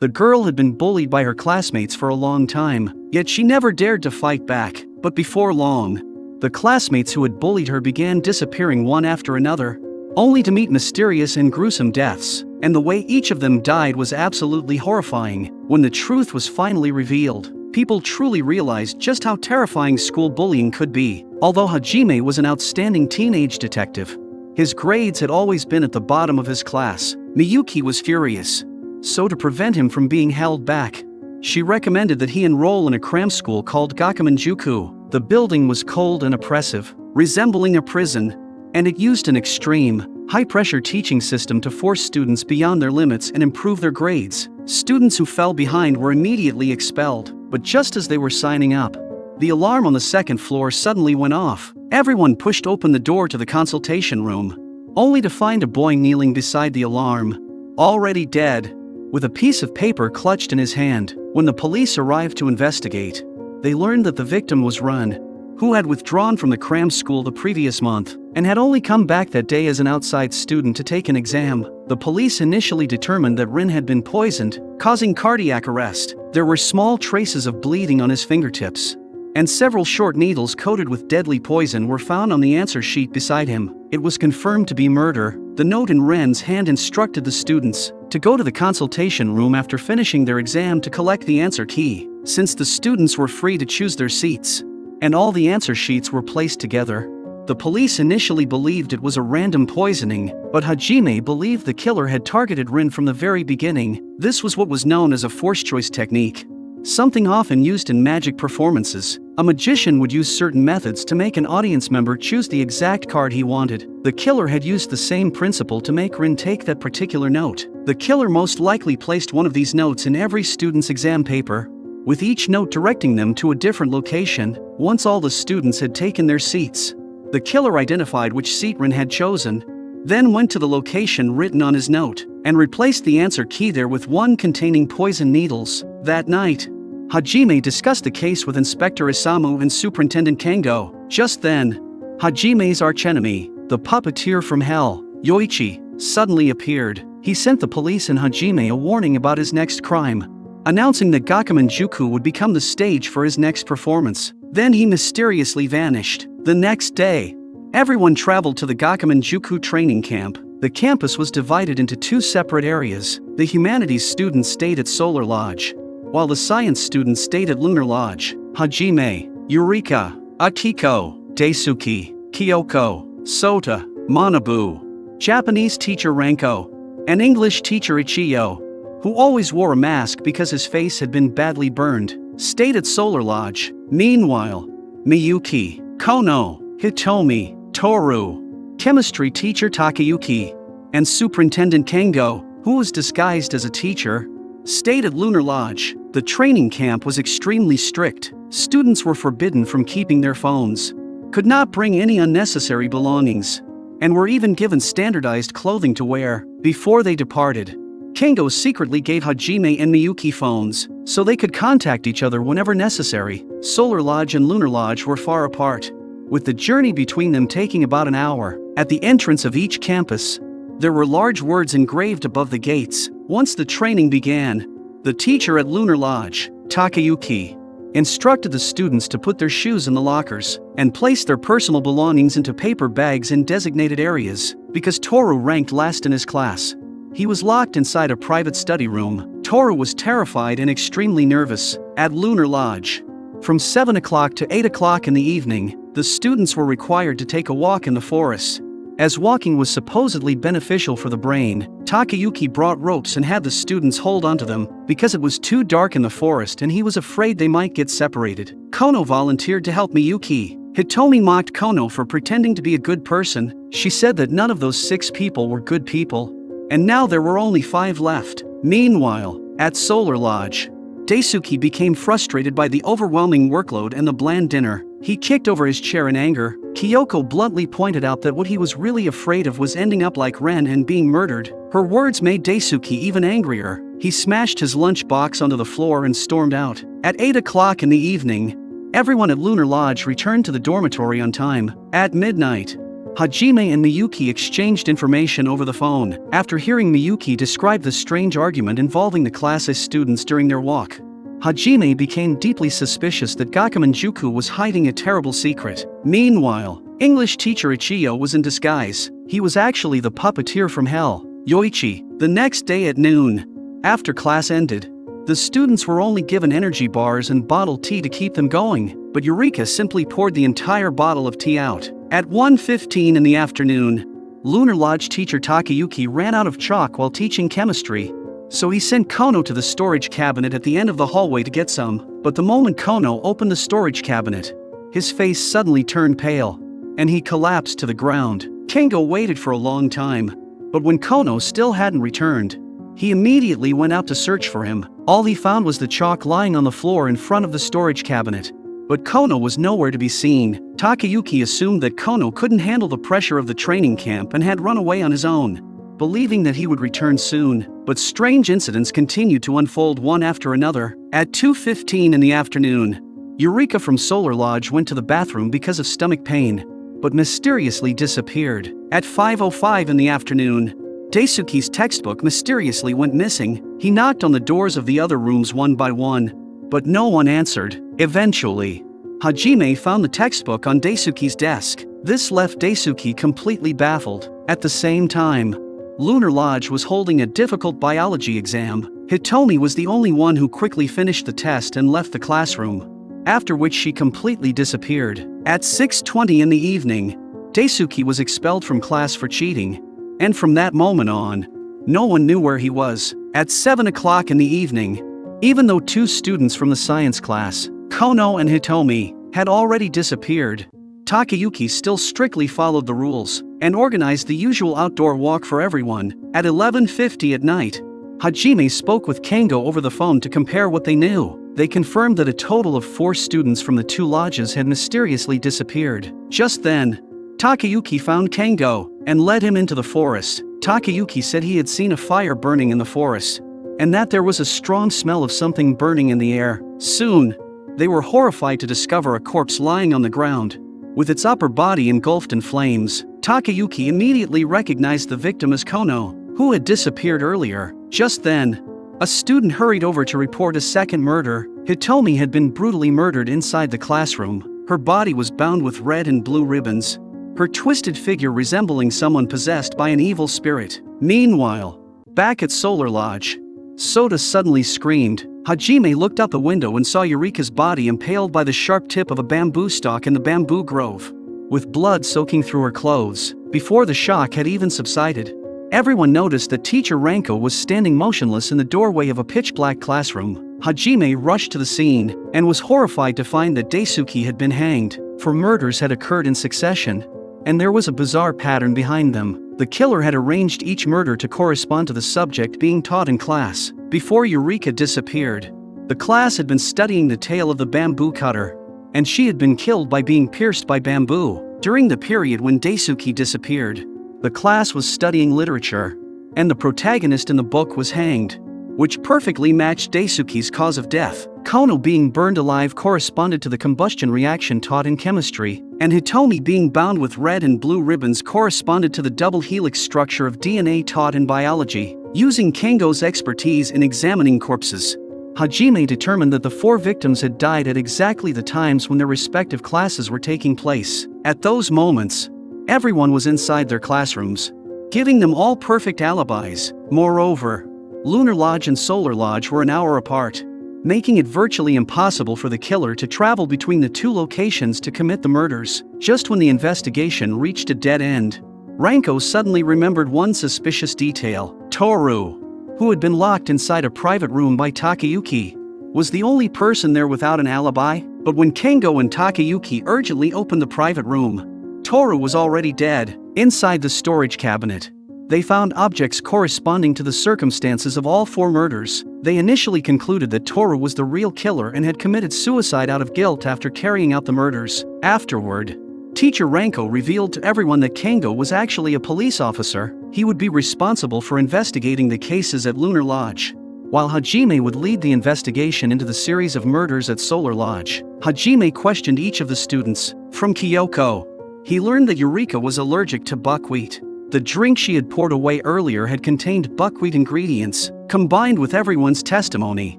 The girl had been bullied by her classmates for a long time, yet she never dared to fight back. But before long, the classmates who had bullied her began disappearing one after another, only to meet mysterious and gruesome deaths, and the way each of them died was absolutely horrifying. When the truth was finally revealed, people truly realized just how terrifying school bullying could be. Although Hajime was an outstanding teenage detective, his grades had always been at the bottom of his class. Miyuki was furious. So to prevent him from being held back, she recommended that he enroll in a cram school called Gakumenjuku. The building was cold and oppressive, resembling a prison, and it used an extreme, high-pressure teaching system to force students beyond their limits and improve their grades. Students who fell behind were immediately expelled, but just as they were signing up, the alarm on the second floor suddenly went off. Everyone pushed open the door to the consultation room, only to find a boy kneeling beside the alarm, already dead, with a piece of paper clutched in his hand. When the police arrived to investigate, they learned that the victim was Run, who had withdrawn from the cram school the previous month, and had only come back that day as an outside student to take an exam. The police initially determined that Rin had been poisoned, causing cardiac arrest. There were small traces of bleeding on his fingertips, and several short needles coated with deadly poison were found on the answer sheet beside him. It was confirmed to be murder. The note in Ren's hand instructed the students to go to the consultation room after finishing their exam to collect the answer key. Since the students were free to choose their seats, and all the answer sheets were placed together, the police initially believed it was a random poisoning, but Hajime believed the killer had targeted Rin from the very beginning. This was what was known as a force choice technique, something often used in magic performances. A magician would use certain methods to make an audience member choose the exact card he wanted. The killer had used the same principle to make Rin take that particular note. The killer most likely placed one of these notes in every student's exam paper, with each note directing them to a different location. Once all the students had taken their seats, the killer identified which seat Rin had chosen, then went to the location written on his note, and replaced the answer key there with one containing poison needles. That night, Hajime discussed the case with Inspector Isamu and Superintendent Kengo. Just then, Hajime's archenemy, the puppeteer from hell, Yoichi, suddenly appeared. He sent the police and Hajime a warning about his next crime, announcing that Gakumenjuku would become the stage for his next performance. Then he mysteriously vanished. The next day, everyone traveled to the Gakumenjuku training camp. The campus was divided into two separate areas. The humanities students stayed at Solar Lodge, while the science students stayed at Lunar Lodge. Hajime, Eureka, Akiko, Daisuke, Kyoko, Sota, Manabu, Japanese teacher Ranko, and English teacher Ichiyo, who always wore a mask because his face had been badly burned, stayed at Solar Lodge. Meanwhile, Miyuki, Kono, Hitomi, Toru, chemistry teacher Takayuki, and Superintendent Kengo, who was disguised as a teacher, stayed at Lunar Lodge. The training camp was extremely strict. Students were forbidden from keeping their phones, could not bring any unnecessary belongings, and were even given standardized clothing to wear. Before they departed, Kengo secretly gave Hajime and Miyuki phones, so they could contact each other whenever necessary. Solar Lodge and Lunar Lodge were far apart, with the journey between them taking about an hour. At the entrance of each campus, there were large words engraved above the gates. Once the training began, the teacher at Lunar Lodge, Takayuki, instructed the students to put their shoes in the lockers and place their personal belongings into paper bags in designated areas. Because Toru ranked last in his class, he was locked inside a private study room. Toru was terrified and extremely nervous. At Lunar Lodge, from 7 o'clock to 8 o'clock in the evening, the students were required to take a walk in the forest. As walking was supposedly beneficial for the brain, Takayuki brought ropes and had the students hold onto them because it was too dark in the forest and he was afraid they might get separated. Kono volunteered to help Miyuki. Hitomi mocked Kono for pretending to be a good person. She said that none of those 6 people were good people, and now there were only 5 left. Meanwhile, at Solar Lodge, Daisuke became frustrated by the overwhelming workload and the bland dinner. He kicked over his chair in anger. Kyoko bluntly pointed out that what he was really afraid of was ending up like Ren and being murdered. Her words made Daisuke even angrier. He smashed his lunch box onto the floor and stormed out. At 8 o'clock in the evening, everyone at Lunar Lodge returned to the dormitory on time. At midnight, Hajime and Miyuki exchanged information over the phone after hearing Miyuki describe the strange argument involving the class's students during their walk. Hajime became deeply suspicious that Gakumenjuku was hiding a terrible secret. Meanwhile, English teacher Ichiyo was in disguise. He was actually the puppeteer from hell, Yoichi. The next day at noon, after class ended, the students were only given energy bars and bottled tea to keep them going, but Eureka simply poured the entire bottle of tea out. At 1:15 in the afternoon, Lunar Lodge teacher Takayuki ran out of chalk while teaching chemistry, so he sent Kono to the storage cabinet at the end of the hallway to get some. But the moment Kono opened the storage cabinet, his face suddenly turned pale, and he collapsed to the ground. Kengo waited for a long time, but when Kono still hadn't returned, he immediately went out to search for him. All he found was the chalk lying on the floor in front of the storage cabinet, but Kono was nowhere to be seen. Takayuki assumed that Kono couldn't handle the pressure of the training camp and had run away on his own, believing that he would return soon. But strange incidents continued to unfold one after another. At 2:15 in the afternoon, Eureka from Solar Lodge went to the bathroom because of stomach pain, but mysteriously disappeared. At 5:05 in the afternoon, Daisuke's textbook mysteriously went missing. He knocked on the doors of the other rooms one by one, but no one answered. Eventually, Hajime found the textbook on Daisuke's desk. This left Daisuke completely baffled. At the same time, Lunar Lodge was holding a difficult biology exam. Hitomi was the only one who quickly finished the test and left the classroom, after which she completely disappeared. At 6:20 in the evening, Daisuke was expelled from class for cheating, and from that moment on, no one knew where he was. At 7 o'clock in the evening, even though two students from the science class, Kono and Hitomi, had already disappeared, Takayuki still strictly followed the rules and organized the usual outdoor walk for everyone. At 11:50 at night, Hajime spoke with Kengo over the phone to compare what they knew. They confirmed that a total of 4 students from the 2 lodges had mysteriously disappeared. Just then, Takayuki found Kengo and led him into the forest. Takayuki said he had seen a fire burning in the forest, and that there was a strong smell of something burning in the air. Soon, they were horrified to discover a corpse lying on the ground, with its upper body engulfed in flames. Takayuki immediately recognized the victim as Kono, who had disappeared earlier. Just then, a student hurried over to report a second murder. Hitomi had been brutally murdered inside the classroom. Her body was bound with red and blue ribbons, her twisted figure resembling someone possessed by an evil spirit. Meanwhile, back at Solar Lodge, Sota suddenly screamed. Hajime looked out the window and saw Eureka's body impaled by the sharp tip of a bamboo stalk in the bamboo grove, with blood soaking through her clothes. Before the shock had even subsided, everyone noticed that teacher Ranko was standing motionless in the doorway of a pitch-black classroom. Hajime rushed to the scene and was horrified to find that Daisuke had been hanged. 4 murders had occurred in succession, and there was a bizarre pattern behind them. The killer had arranged each murder to correspond to the subject being taught in class. Before Eureka disappeared, the class had been studying the tale of the bamboo cutter, and she had been killed by being pierced by bamboo. During the period when Daisuke disappeared, the class was studying literature, and the protagonist in the book was hanged, which perfectly matched Daisuke's cause of death. Kono being burned alive corresponded to the combustion reaction taught in chemistry, and Hitomi being bound with red and blue ribbons corresponded to the double helix structure of DNA taught in biology. Using Kengo's expertise in examining corpses, Hajime determined that the 4 victims had died at exactly the times when their respective classes were taking place. At those moments, everyone was inside their classrooms, giving them all perfect alibis. Moreover, Lunar Lodge and Solar Lodge were an hour apart, making it virtually impossible for the killer to travel between the 2 locations to commit the murders. Just when the investigation reached a dead end, Ranko suddenly remembered one suspicious detail. Toru, who had been locked inside a private room by Takayuki, was the only person there without an alibi. But when Kengo and Takayuki urgently opened the private room, Toru was already dead. Inside the storage cabinet, they found objects corresponding to the circumstances of all 4 murders. They initially concluded that Toru was the real killer and had committed suicide out of guilt after carrying out the murders. Afterward, teacher Ranko revealed to everyone that Kengo was actually a police officer. He would be responsible for investigating the cases at Lunar Lodge, while Hajime would lead the investigation into the series of murders at Solar Lodge. Hajime questioned each of the students, from Kyoko, he learned that Eureka was allergic to buckwheat. The drink she had poured away earlier had contained buckwheat ingredients, combined with everyone's testimony.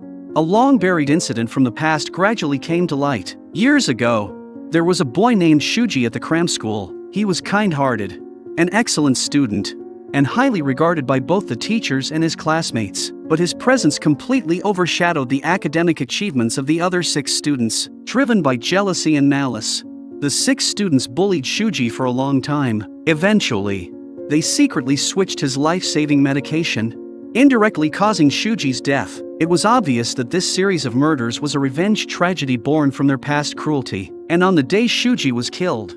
A long-buried incident from the past gradually came to light. Years ago, there was a boy named Shuji at the cram school. He was kind-hearted, an excellent student, and highly regarded by both the teachers and his classmates, but his presence completely overshadowed the academic achievements of the other 6 students, driven by jealousy and malice. The 6 students bullied Shuji for a long time. Eventually, they secretly switched his life-saving medication, indirectly causing Shuji's death. It was obvious that this series of murders was a revenge tragedy born from their past cruelty, and on the day Shuji was killed,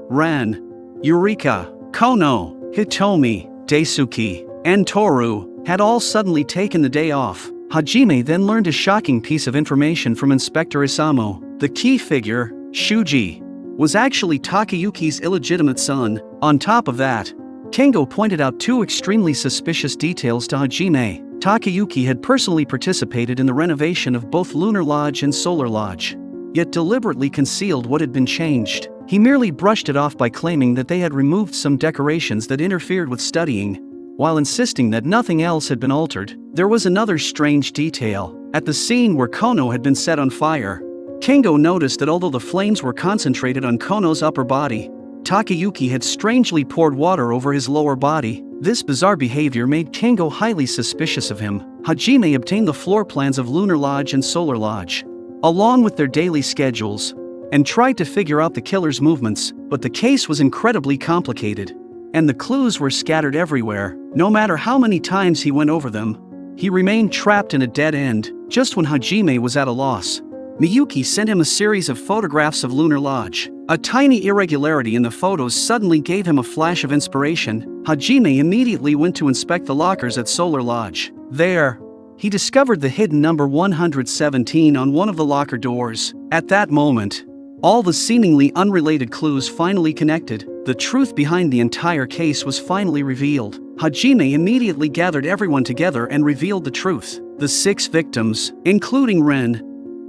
Ran, Eureka, Kono, Hitomi, Daisuke, and Toru had all suddenly taken the day off. Hajime then learned a shocking piece of information from Inspector Isamu. The key figure, Shuji, was actually Takayuki's illegitimate son. On top of that, Kengo pointed out 2 extremely suspicious details to Hajime. Takayuki had personally participated in the renovation of both Lunar Lodge and Solar Lodge, yet deliberately concealed what had been changed. He merely brushed it off by claiming that they had removed some decorations that interfered with studying, while insisting that nothing else had been altered. There was another strange detail. At the scene where Kono had been set on fire, Kengo noticed that although the flames were concentrated on Kono's upper body, Takayuki had strangely poured water over his lower body. This bizarre behavior made Kengo highly suspicious of him. Hajime obtained the floor plans of Lunar Lodge and Solar Lodge, along with their daily schedules, and tried to figure out the killer's movements, but the case was incredibly complicated, and the clues were scattered everywhere. No matter how many times he went over them, he remained trapped in a dead end. Just when Hajime was at a loss, Miyuki sent him a series of photographs of Lunar Lodge. A tiny irregularity in the photos suddenly gave him a flash of inspiration. Hajime immediately went to inspect the lockers at Solar Lodge. There, he discovered the hidden number 117 on one of the locker doors. At that moment, all the seemingly unrelated clues finally connected. The truth behind the entire case was finally revealed. Hajime immediately gathered everyone together and revealed the truth. The 6 victims, including Ren,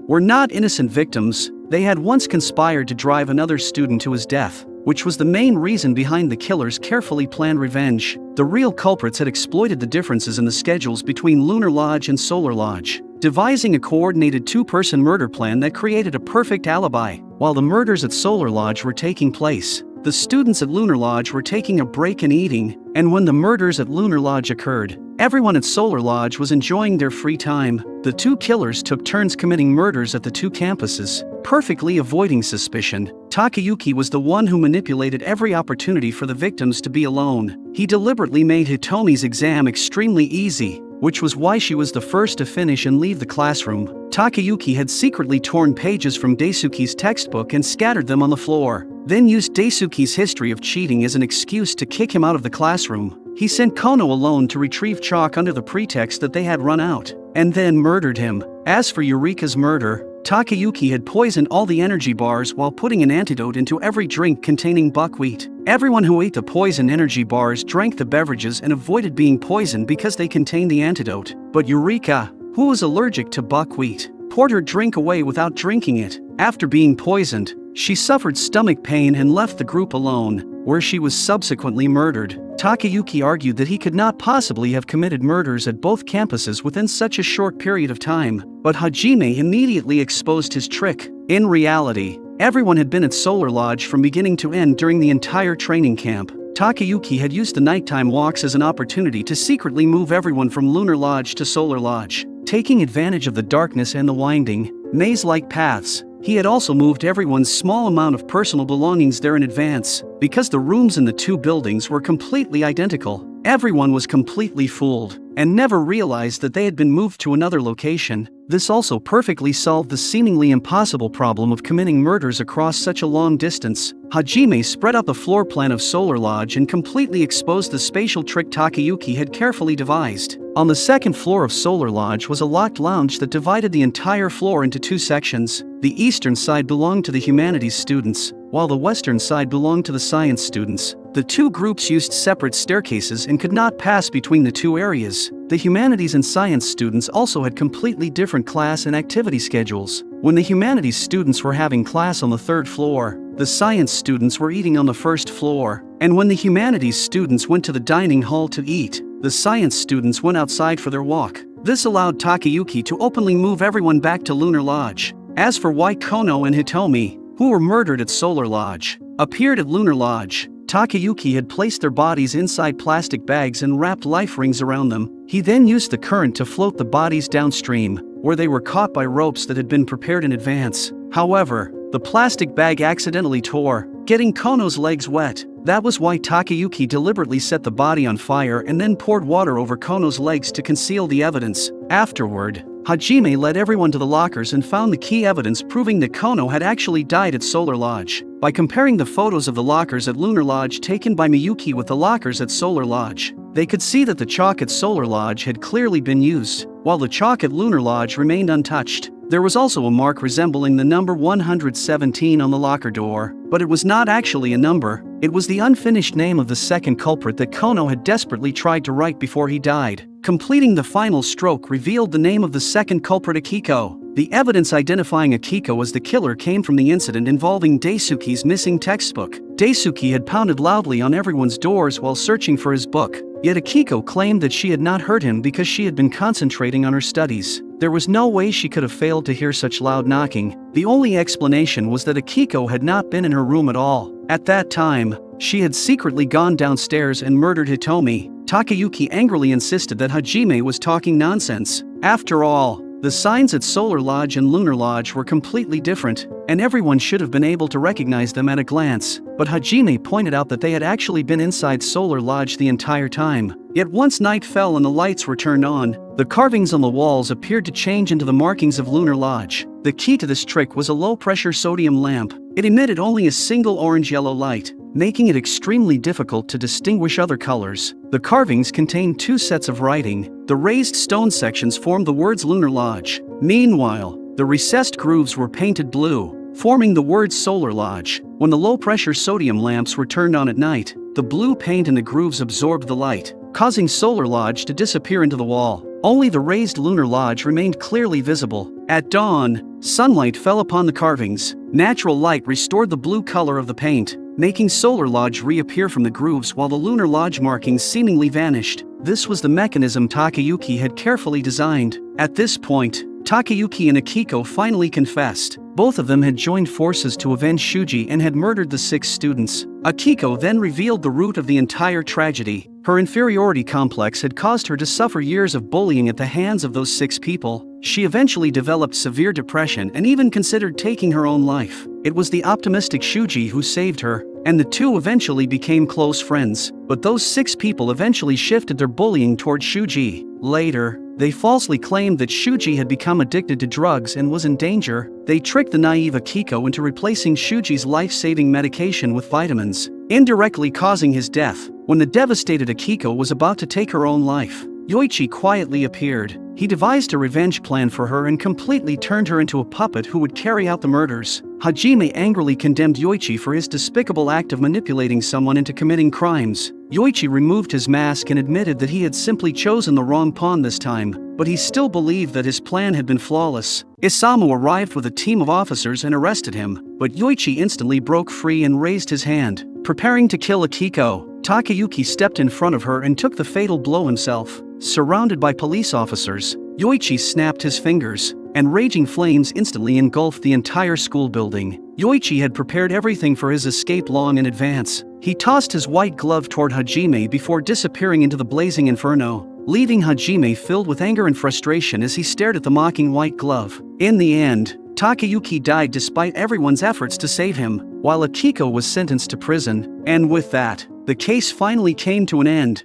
were not innocent victims. They had once conspired to drive another student to his death, which was the main reason behind the killer's carefully planned revenge. The real culprits had exploited the differences in the schedules between Lunar Lodge and Solar Lodge, devising a coordinated 2-person murder plan that created a perfect alibi. While the murders at Solar Lodge were taking place, the students at Lunar Lodge were taking a break and eating, and when the murders at Lunar Lodge occurred, everyone at Solar Lodge was enjoying their free time. The 2 killers took turns committing murders at the 2 campuses, perfectly avoiding suspicion. Takayuki was the one who manipulated every opportunity for the victims to be alone. He deliberately made Hitomi's exam extremely easy, which was why she was the first to finish and leave the classroom. Takayuki had secretly torn pages from Daisuke's textbook and scattered them on the floor, then used Daisuke's history of cheating as an excuse to kick him out of the classroom. He sent Kono alone to retrieve chalk under the pretext that they had run out, and then murdered him. As for Eureka's murder, Takayuki had poisoned all the energy bars while putting an antidote into every drink containing buckwheat. Everyone who ate the poison energy bars drank the beverages and avoided being poisoned because they contained the antidote. But Eureka, who was allergic to buckwheat, poured her drink away without drinking it. After being poisoned, she suffered stomach pain and left the group alone, where she was subsequently murdered. Takayuki argued that he could not possibly have committed murders at both campuses within such a short period of time, but Hajime immediately exposed his trick. In reality, everyone had been at Solar Lodge from beginning to end during the entire training camp. Takayuki had used the nighttime walks as an opportunity to secretly move everyone from Lunar Lodge to Solar Lodge. Taking advantage of the darkness and the winding, maze-like paths, he had also moved everyone's small amount of personal belongings there in advance. Because the rooms in the 2 buildings were completely identical, everyone was completely fooled, and never realized that they had been moved to another location. This also perfectly solved the seemingly impossible problem of committing murders across such a long distance. Hajime spread out the floor plan of Solar Lodge and completely exposed the spatial trick Takayuki had carefully devised. On the 2nd floor of Solar Lodge was a locked lounge that divided the entire floor into 2 sections. The eastern side belonged to the humanities students, while the western side belonged to the science students. The 2 groups used separate staircases and could not pass between the 2 areas. The humanities and science students also had completely different class and activity schedules. When the humanities students were having class on the 3rd floor, the science students were eating on the first floor, and when the humanities students went to the dining hall to eat, the science students went outside for their walk. This allowed Takayuki to openly move everyone back to Lunar Lodge. As for why Kono and Hitomi, who were murdered at Solar Lodge, appeared at Lunar Lodge, Takayuki had placed their bodies inside plastic bags and wrapped life rings around them. He then used the current to float the bodies downstream, where they were caught by ropes that had been prepared in advance. However, the plastic bag accidentally tore, getting Kono's legs wet. That was why Takayuki deliberately set the body on fire and then poured water over Kono's legs to conceal the evidence. Afterward, Hajime led everyone to the lockers and found the key evidence proving that Kono had actually died at Solar Lodge. By comparing the photos of the lockers at Lunar Lodge taken by Miyuki with the lockers at Solar Lodge, they could see that the chalk at Solar Lodge had clearly been used, while the chalk at Lunar Lodge remained untouched. There was also a mark resembling the number 117 on the locker door, but it was not actually a number. It was the unfinished name of the second culprit that Kono had desperately tried to write before he died. Completing the final stroke revealed the name of the second culprit, Akiko. The evidence identifying Akiko as the killer came from the incident involving Daisuke's missing textbook. Daisuke had pounded loudly on everyone's doors while searching for his book, yet Akiko claimed that she had not heard him because she had been concentrating on her studies. There was no way she could have failed to hear such loud knocking. The only explanation was that Akiko had not been in her room at all. At that time, she had secretly gone downstairs and murdered Hitomi. Takayuki angrily insisted that Hajime was talking nonsense. After all, the signs at Solar Lodge and Lunar Lodge were completely different, and everyone should have been able to recognize them at a glance. But Hajime pointed out that they had actually been inside Solar Lodge the entire time. Yet once night fell and the lights were turned on, the carvings on the walls appeared to change into the markings of Lunar Lodge. The key to this trick was a low-pressure sodium lamp. It emitted only a single orange-yellow light, making it extremely difficult to distinguish other colors. The carvings contained two sets of writing. The raised stone sections formed the words Lunar Lodge. Meanwhile, the recessed grooves were painted blue, forming the words Solar Lodge. When the low-pressure sodium lamps were turned on at night, the blue paint in the grooves absorbed the light, causing Solar Lodge to disappear into the wall. Only the raised Lunar Lodge remained clearly visible. At dawn, sunlight fell upon the carvings. Natural light restored the blue color of the paint, making Solar Lodge reappear from the grooves while the Lunar Lodge markings seemingly vanished. This was the mechanism Takayuki had carefully designed. At this point, Takayuki and Akiko finally confessed. Both of them had joined forces to avenge Shuji and had murdered the 6 students. Akiko then revealed the root of the entire tragedy. Her inferiority complex had caused her to suffer years of bullying at the hands of those 6 people. She eventually developed severe depression and even considered taking her own life. It was the optimistic Shuji who saved her, and the two eventually became close friends. But those 6 people eventually shifted their bullying toward Shuji. Later, they falsely claimed that Shuji had become addicted to drugs and was in danger. They tricked the naive Akiko into replacing Shuji's life-saving medication with vitamins, indirectly causing his death. When the devastated Akiko was about to take her own life, Yoichi quietly appeared. He devised a revenge plan for her and completely turned her into a puppet who would carry out the murders. Hajime angrily condemned Yoichi for his despicable act of manipulating someone into committing crimes. Yoichi removed his mask and admitted that he had simply chosen the wrong pawn this time, but he still believed that his plan had been flawless. Isamu arrived with a team of officers and arrested him, but Yoichi instantly broke free and raised his hand, preparing to kill Akiko. Takayuki stepped in front of her and took the fatal blow himself. Surrounded by police officers, Yoichi snapped his fingers, and raging flames instantly engulfed the entire school building. Yoichi had prepared everything for his escape long in advance. He tossed his white glove toward Hajime before disappearing into the blazing inferno, leaving Hajime filled with anger and frustration as he stared at the mocking white glove. In the end, Takayuki died despite everyone's efforts to save him, while Akiko was sentenced to prison. And with that, the case finally came to an end.